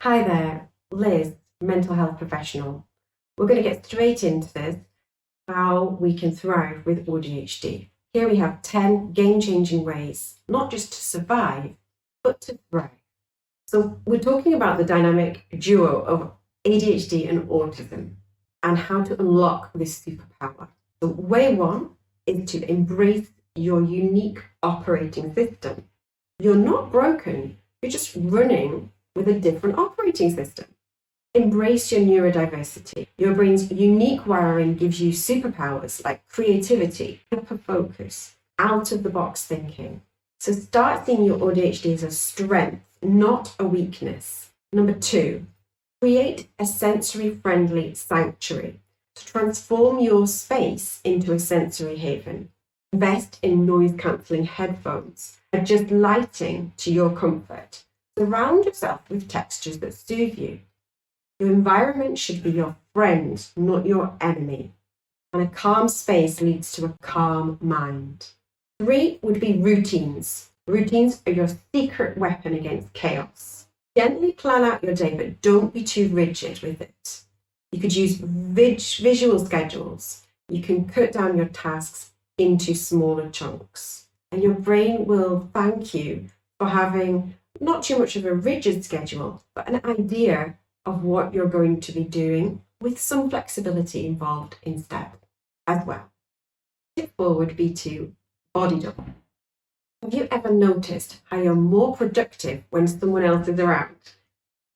Hi there, Liz, mental health professional. We're going to get straight into this, how we can thrive with ADHD. Here we have 10 game-changing ways, not just to survive, but to thrive. So we're talking about the dynamic duo of ADHD and autism and how to unlock this superpower. So way one is to embrace your unique operating system. You're not broken, you're just running with a different operating system. Embrace your neurodiversity. Your brain's unique wiring gives you superpowers like creativity, hyperfocus, out-of-the-box thinking. So start seeing your ADHD as a strength, not a weakness. Number 2, create a sensory-friendly sanctuary to transform your space into a sensory haven. Invest in noise-cancelling headphones, adjust lighting to your comfort. Surround yourself with textures that soothe you. Your environment should be your friend, not your enemy. And a calm space leads to a calm mind. 3 would be routines. Routines are your secret weapon against chaos. Gently plan out your day, but don't be too rigid with it. You could use visual schedules. You can cut down your tasks into smaller chunks. And your brain will thank you for having not too much of a rigid schedule, but an idea of what you're going to be doing with some flexibility involved instead as well. Tip 4 would be to body double. Have you ever noticed how you're more productive when someone else is around?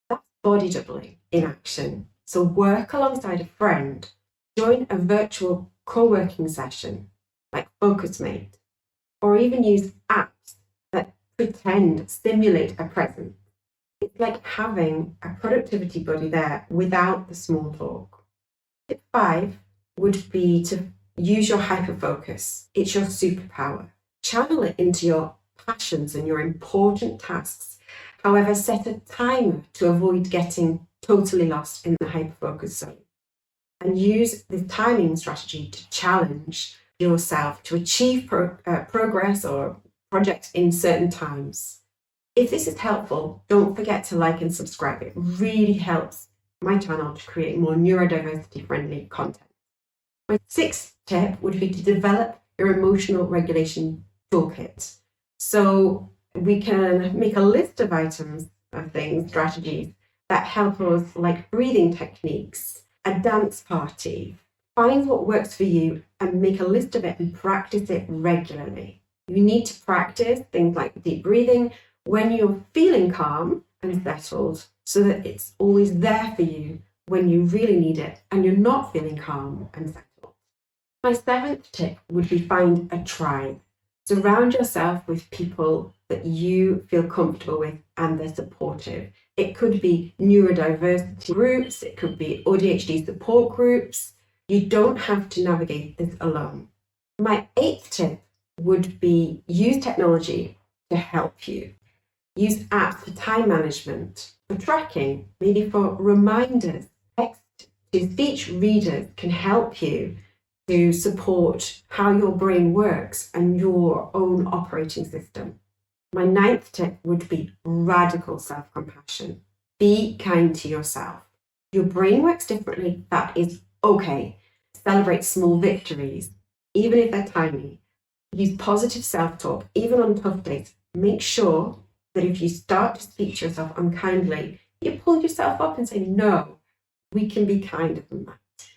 That's body doubling in action. So work alongside a friend, join a virtual co-working session like FocusMate, or even use apps that simulate a presence. It's like having a productivity buddy there without the small talk. Tip 5 would be to use your hyperfocus. It's your superpower. Channel it into your passions and your important tasks. However, set a timer to avoid getting totally lost in the hyperfocus zone. And use the timing strategy to challenge yourself to achieve progress or projects in certain times. If this is helpful, don't forget to like and subscribe. It really helps my channel to create more neurodiversity friendly content. My 6th tip would be to develop your emotional regulation toolkit. So we can make a list of items, of things, strategies that help us, like breathing techniques, a dance party. Find what works for you and make a list of it and practice it regularly. You need to practice things like deep breathing when you're feeling calm and settled, so that it's always there for you when you really need it and you're not feeling calm and settled. My 7th tip would be find a tribe. Surround yourself with people that you feel comfortable with and they're supportive. It could be neurodiversity groups, it could be ADHD support groups. You don't have to navigate this alone. My 8th tip would be use technology to help you. Use apps for time management, for tracking, maybe for reminders. Text-to-speech readers can help you to support how your brain works and your own operating system. My 9th tip would be radical self-compassion. Be kind to yourself. Your brain works differently. That is okay. Celebrate small victories, even if they're tiny. Use positive self-talk, even on tough days. Make sure that if you start to speak to yourself unkindly, you pull yourself up and say, no, we can be kinder than that.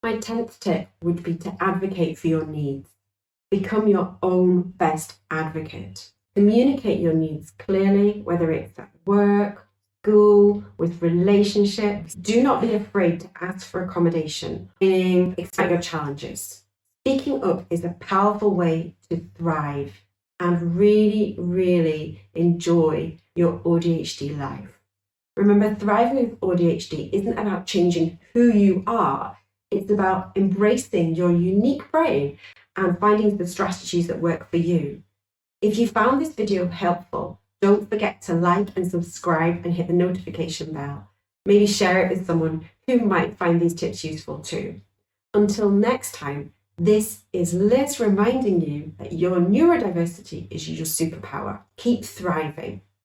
My 10th tip would be to advocate for your needs. Become your own best advocate. Communicate your needs clearly, whether it's at work, school, with relationships. Do not be afraid to ask for accommodation, meaning expect your challenges. Speaking up is a powerful way to thrive and really, really enjoy your ADHD life. Remember, thriving with ADHD isn't about changing who you are. It's about embracing your unique brain and finding the strategies that work for you. If you found this video helpful, don't forget to like and subscribe and hit the notification bell. Maybe share it with someone who might find these tips useful too. Until next time, this is Liz reminding you that your neurodiversity is your superpower. Keep thriving.